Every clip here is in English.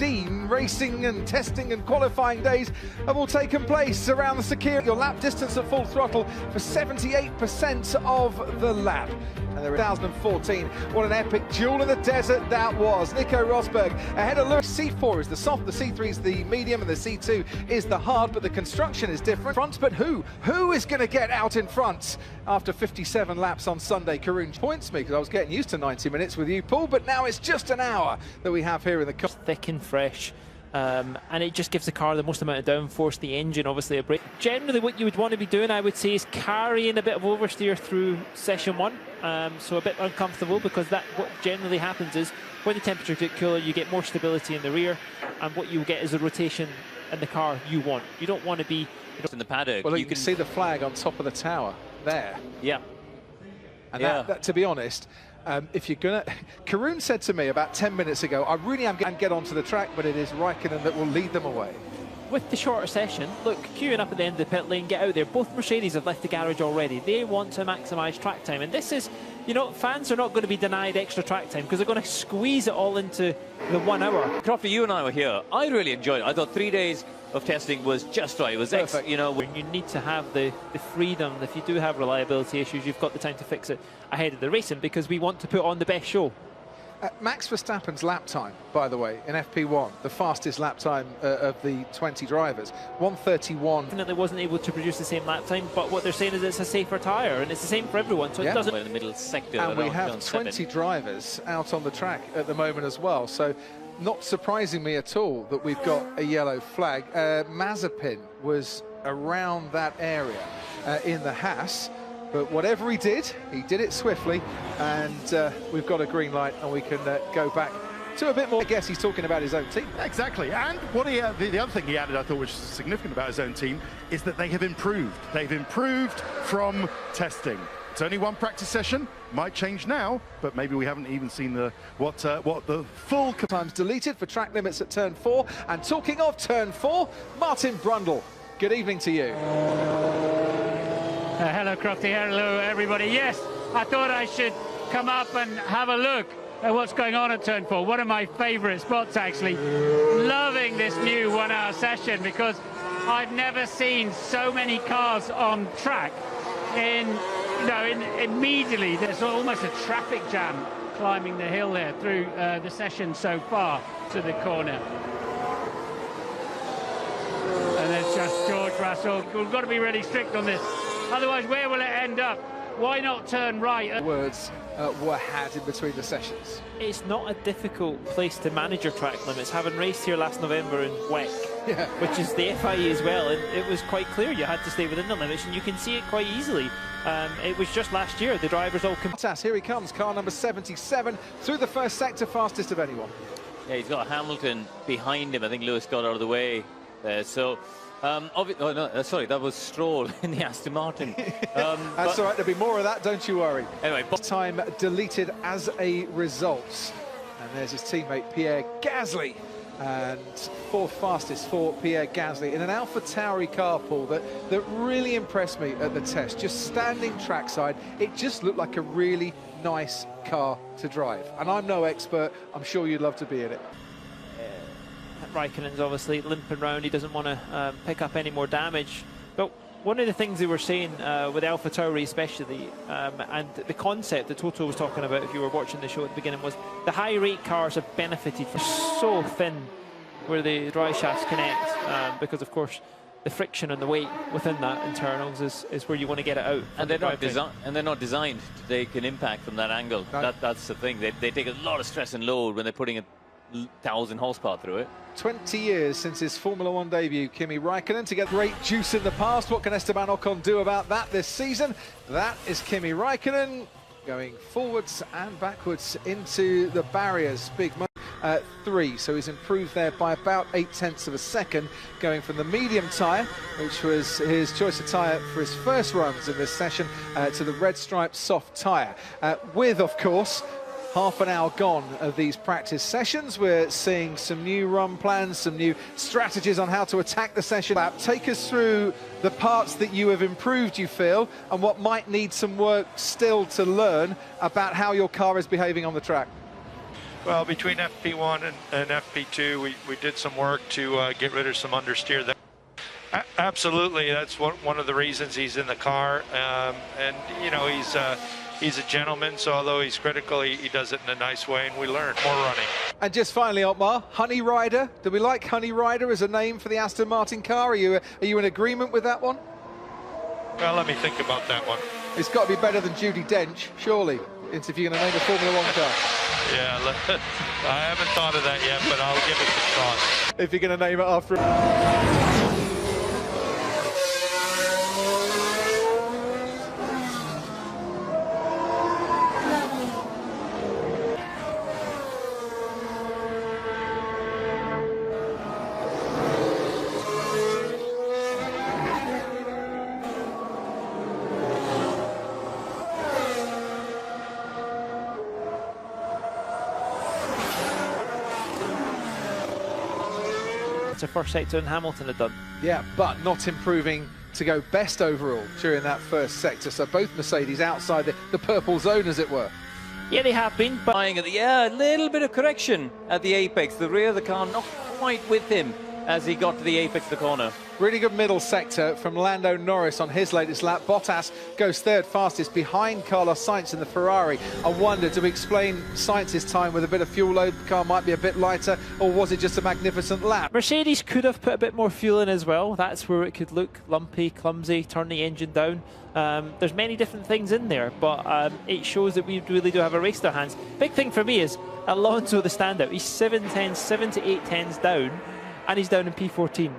15 racing and testing and qualifying days have all taken place around the circuit. Your lap distance at full throttle for 78% of the lap. And there 2014, what an epic duel in the desert that was. Nico Rosberg ahead of Lewis. C4 is the soft, the C3 is the medium, and the C2 is the hard, but the construction is different. But who is going to get out in front after 57 laps on Sunday? Karun points me because I was getting used to 90 minutes with you, Paul, but now it's just an hour that we have here in the car. Thick and fresh. And it just gives the car the most amount of downforce, the engine obviously a brake. Generally what you would want to be doing, I would say, is carrying a bit of oversteer through session one, so a bit uncomfortable, because that what generally happens is when the temperature gets cooler you get more stability in the rear, and what you get is a rotation in the car you want. You don't want to be in the paddock. Well, you can see the flag on top of the tower there. Yeah. And that, to be honest, if you're gonna, Karun said to me about 10 minutes ago, I really am going to get onto the track, but it is Raikkonen that will lead them away. With the shorter session, look, queuing up at the end of the pit lane, get out there. Both Mercedes have left the garage already. They want to maximise track time, and this is, you know, fans are not going to be denied extra track time because they're going to squeeze it all into the 1 hour. Crofty, you and I were here. I really enjoyed it. I thought 3 days of testing was just right. It was perfect. You know, you need to have the freedom. If you do have reliability issues, you've got the time to fix it ahead of the racing, because we want to put on the best show. Max Verstappen's lap time, by the way, in FP1, the fastest lap time of the 20 drivers, 1:31. Definitely wasn't able to produce the same lap time, but what they're saying is it's a safer tyre, and it's the same for everyone, so it doesn't... in the middle sector. And we have 20 drivers out on the track at the moment as well, so not surprising me at all that we've got a yellow flag. Mazepin was around that area in the Haas. But whatever he did it swiftly, and we've got a green light, and we can go back to a bit more. I guess he's talking about his own team. Exactly, and what the other thing he added, I thought was significant about his own team, is that they have improved. They've improved from testing. It's only one practice session, might change now, but maybe we haven't even seen what the full... Times deleted for track limits at turn 4, and talking of turn 4, Martin Brundle, good evening to you. Hello, Crofty. Hello, everybody. Yes, I thought I should come up and have a look at what's going on at Turn 4. One of my favourite spots, actually. Loving this new 1 hour session, because I've never seen so many cars on track. Immediately, there's almost a traffic jam climbing the hill there through the session so far to the corner. And there's just George Russell. We've got to be really strict on this. Otherwise, where will it end up? Why not turn right? Words were had in between the sessions. It's not a difficult place to manage your track limits. Having raced here last November in WEC, which is the FIE as well, and it was quite clear you had to stay within the limits, and you can see it quite easily. It was just last year, the drivers all... Here he comes, car number 77, through the first sector, fastest of anyone. Yeah, he's got Hamilton behind him. I think Lewis got out of the way there, so... oh no, sorry, that was Stroll in the Aston Martin. That's all right, there'll be more of that, don't you worry. Anyway, time deleted as a result. And there's his teammate Pierre Gasly. And fourth fastest for Pierre Gasly in an AlphaTauri car, Paul, that really impressed me at the test. Just standing trackside, it just looked like a really nice car to drive. And I'm no expert, I'm sure you'd love to be in it. Raikkonen's obviously limping around. He doesn't want to pick up any more damage. But one of the things they were saying with AlphaTauri especially, and the concept that Toto was talking about, if you were watching the show at the beginning, was the high rate cars have benefited from so thin where the dry shafts connect, because of course the friction and the weight within that internals is where you want to get it out. And they're not designed to take an impact from that angle. No. That's the thing. They take a lot of stress and load when they're putting 1,000 horsepower through it. 20 years since his Formula 1 debut, Kimi Raikkonen, to get great juice in the past. What can Esteban Ocon do about that this season? That is Kimi Raikkonen going forwards and backwards into the barriers. Big 3, so he's improved there by about 0.8 of a second, going from the medium tyre, which was his choice of tyre for his first runs in this session, to the red stripe soft tyre. With, of course, half an hour gone of these practice sessions, we're seeing some new run plans, some new strategies on how to attack the session. Take us through the parts that you have improved, you feel, and what might need some work still to learn about how your car is behaving on the track. Well, between FP1 and FP2, we did some work to get rid of some understeer. Absolutely, that's one of the reasons he's in the car. And, you know, he's a gentleman, so although he's critical, he does it in a nice way, and we learn more running. And just finally, Otmar, Honey Rider. Do we like Honey Rider as a name for the Aston Martin car? Are you in agreement with that one? Well, let me think about that one. It's got to be better than Judi Dench, surely, if you're going to name a Formula One car. Yeah, I haven't thought of that yet, but I'll give it some thought. If you're going to name it after... The first sector in Hamilton had done. Yeah, but not improving to go best overall during that first sector. So both Mercedes outside the purple zone, as it were. Yeah, they have been, but A little bit of correction at the apex. The rear of the car not quite with him as he got to the apex of the corner. Really good middle sector from Lando Norris on his latest lap. Bottas goes third fastest behind Carlos Sainz in the Ferrari. I wonder, do we explain Sainz's time with a bit of fuel load? The car might be a bit lighter, or was it just a magnificent lap? Mercedes could have put a bit more fuel in as well. That's where it could look lumpy, clumsy, turn the engine down. There's many different things in there, but it shows that we really do have a race to our hands. Big thing for me is Alonso, the standout. He's 7 to 8 tenths down, and he's down in P14.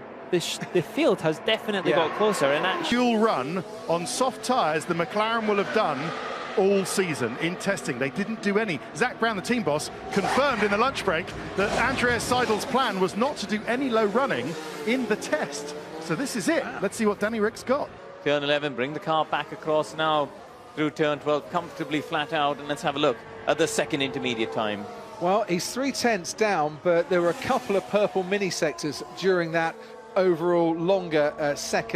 The field has definitely got closer, and that Fuel run on soft tyres the McLaren will have done all season in testing. They didn't do any. Zach Brown, the team boss, confirmed in the lunch break that Andreas Seidel's plan was not to do any low running in the test. So this is it. Let's see what Danny Rick's got. Turn 11, bring the car back across now through turn 12, comfortably flat out, and let's have a look at the second intermediate time. Well, he's 3 tenths down, but there were a couple of purple mini sectors during that overall longer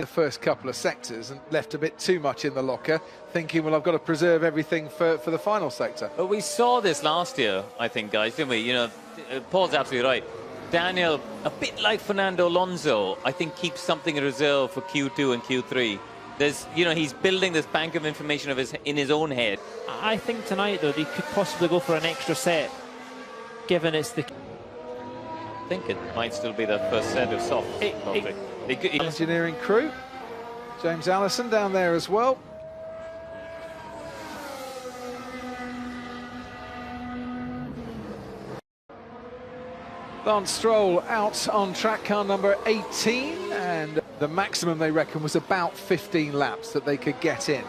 first couple of sectors, and left a bit too much in the locker, thinking, well, I've got to preserve everything for the final sector. But we saw this last year, I think, guys, didn't we? You know, Paul's absolutely right. Daniel, a bit like Fernando Alonso, I think keeps something in reserve for Q2 and Q3. There's, you know, he's building this bank of information in his own head. I think tonight, though, they could possibly go for an extra set, given it's the... I think it might still be the first set of soft. Engineering crew, James Allison down there as well. Lance Stroll out on track car number 18, and the maximum they reckon was about 15 laps that they could get in.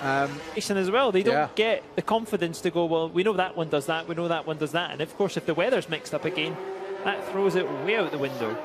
As well, they don't get the confidence to go, well, we know that one does that, we know that one does that, and of course if the weather's mixed up again, that throws it way out the window.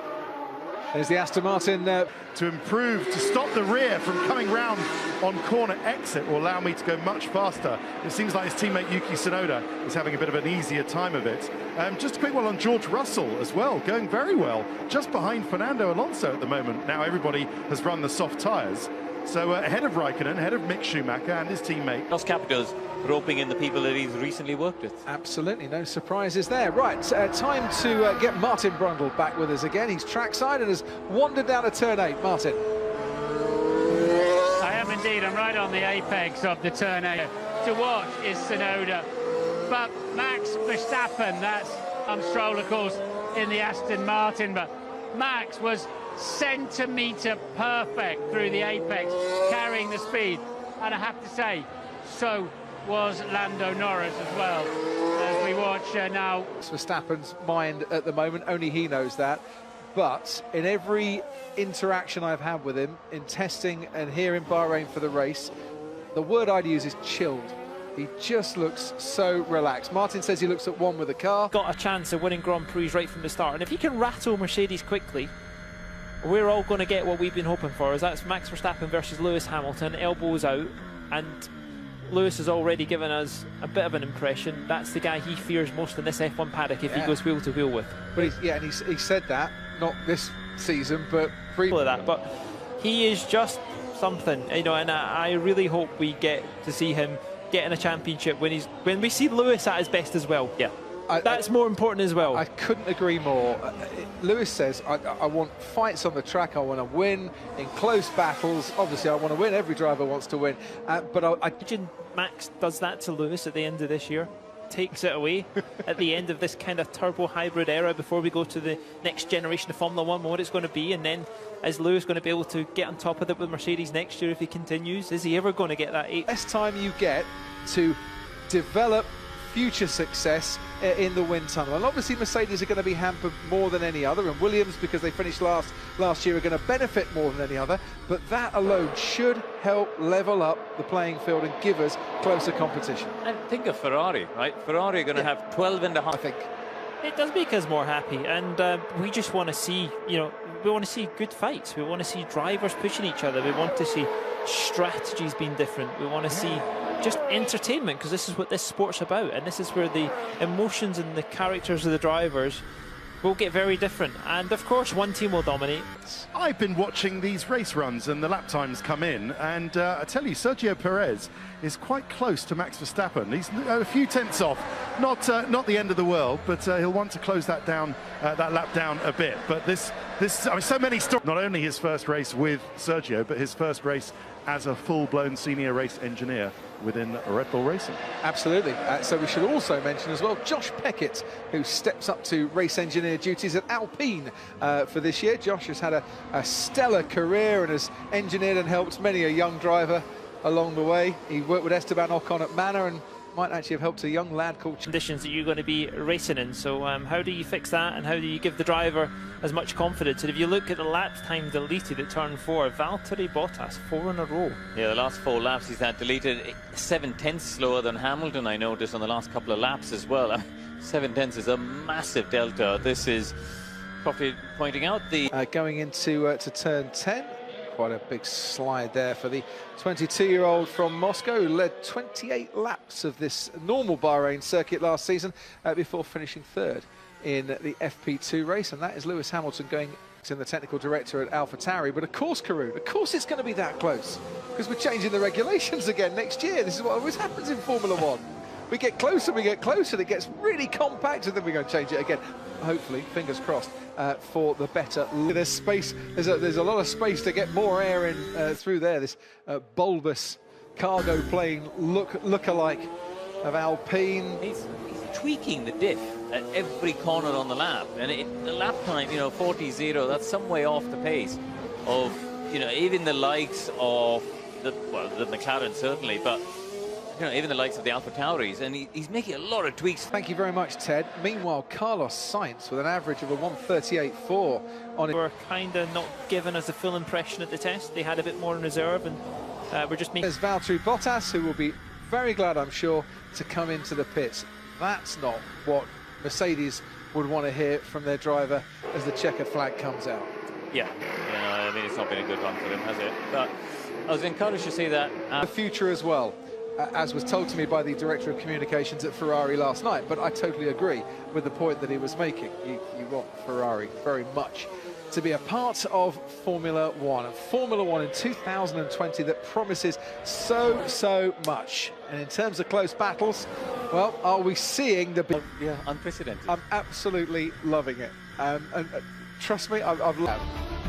There's the Aston Martin. To improve, to stop the rear from coming round on corner exit will allow me to go much faster. It seems like his teammate Yuki Tsunoda is having a bit of an easier time of it. Just a quick one on George Russell as well, going very well, just behind Fernando Alonso at the moment. Now everybody has run the soft tyres. So ahead of Raikkonen, ahead of Mick Schumacher and his teammate. Los Capitals roping in the people that he's recently worked with. Absolutely, no surprises there. Right, time to get Martin Brundle back with us again. He's trackside and has wandered down to turn 8. Martin. I am indeed. I'm right on the apex of the turn 8. To watch is Tsunoda. But Max Verstappen, that's Stroll, of course, in the Aston Martin. But Max was centimetre perfect through the apex, carrying the speed. And I have to say, so was Lando Norris as well, as we watch now. Verstappen's mind at the moment, only he knows that. But in every interaction I've had with him, in testing and here in Bahrain for the race, the word I'd use is chilled. He just looks so relaxed. Martin says he looks at one with the car. Got a chance of winning Grand Prix right from the start. And if he can rattle Mercedes quickly, we're all going to get what we've been hoping for, is that's Max Verstappen versus Lewis Hamilton, elbows out, and Lewis has already given us a bit of an impression. That's the guy he fears most in this F1 paddock if he goes wheel to wheel with. But he said that, not this season, but of that. But he is just something, you know, and I really hope we get to see him getting a championship when we see Lewis at his best as well. Yeah. That's more important as well. I couldn't agree more. Lewis says, I want fights on the track, I want to win in close battles. Obviously, I want to win, every driver wants to win. But Imagine Max does that to Lewis at the end of this year, takes it away at the end of this kind of turbo hybrid era before we go to the next generation of Formula One, what it's going to be, and then is Lewis going to be able to get on top of it with Mercedes next year if he continues? Is he ever going to get that 8? Best time you get to develop future success in the wind tunnel, and obviously Mercedes are going to be hampered more than any other, and Williams, because they finished last year, are going to benefit more than any other, but that alone should help level up the playing field and give us closer competition. And think of Ferrari, right? Ferrari are going to have 12 and a half. I think it does make us more happy, and we just want to see, we want to see good fights. We want to see drivers pushing each other. We want to see strategies being different. We want to see just entertainment, because this is what this sport's about, and this is where the emotions and the characters of the drivers will get very different, and of course one team will dominate. I've been watching these race runs and the lap times come in, and I tell you, Sergio Perez is quite close to Max Verstappen. He's a few tenths off, not the end of the world, but he'll want to close that down, that lap down a bit. But this, I mean, so many stories. Not only his first race with Sergio, but his first race as a full-blown senior race engineer within Red Bull Racing. absolutely. So we should also mention as well Josh Peckett, who steps up to race engineer duties at Alpine for this year. Josh has had a stellar career and has engineered and helped many a young driver along the way. He worked with Esteban Ocon at Manor and might actually have helped a young lad called... Conditions that you're going to be racing in, so how do you fix that, and how do you give the driver as much confidence? And if you look at the lap time deleted at turn 4, Valtteri Bottas 4 in a row. Yeah, the last 4 laps he's had deleted, 7 tenths slower than Hamilton, I noticed, on the last couple of laps as well. 7 tenths is a massive delta. This is probably pointing out the... going into to turn 10. Quite a big slide there for the 22-year-old from Moscow, who led 28 laps of this normal Bahrain circuit last season before finishing 3rd in the FP2 race, and that is Lewis Hamilton going to the technical director at AlphaTauri. But of course, Karun, of course it's going to be that close, because we're changing the regulations again next year. This is what always happens in Formula One. We get closer, and it gets really compact, and then we're going to change it again. Hopefully, fingers crossed, for the better. There's space, there's a lot of space to get more air in through there. This bulbous cargo plane look-alike of Alpine. He's tweaking the diff at every corner on the lap, and the lap time, 40.0, that's some way off the pace of, even the likes of the McLaren certainly, but even the likes of the AlphaTauris, and he's making a lot of tweaks. Thank you very much, Ted. Meanwhile, Carlos Sainz with an average of a 1:38.4 on it. Were kind of not giving us a full impression at the test. They had a bit more in reserve, and we're just making... There's Valtteri Bottas, who will be very glad, I'm sure, to come into the pits. That's not what Mercedes would want to hear from their driver as the checkered flag comes out. Yeah, I mean, it's not been a good run for them, has it? But I was encouraged to see that. The future as well, as was told to me by the Director of Communications at Ferrari last night, but I totally agree with the point that he was making. You want Ferrari very much to be a part of Formula One, and Formula One in 2020 that promises so much. And in terms of close battles, well, are we seeing the... Yeah, unprecedented. I'm absolutely loving it. And trust me, I've loved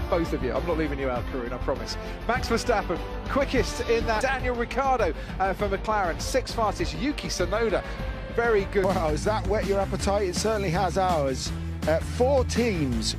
both of you. I'm not leaving you out, Karun, I promise. Max Verstappen, quickest in that. Daniel Ricciardo for McLaren, 6th fastest. Yuki Tsunoda, very good. Wow, has that whet your appetite? It certainly has ours. 4 teams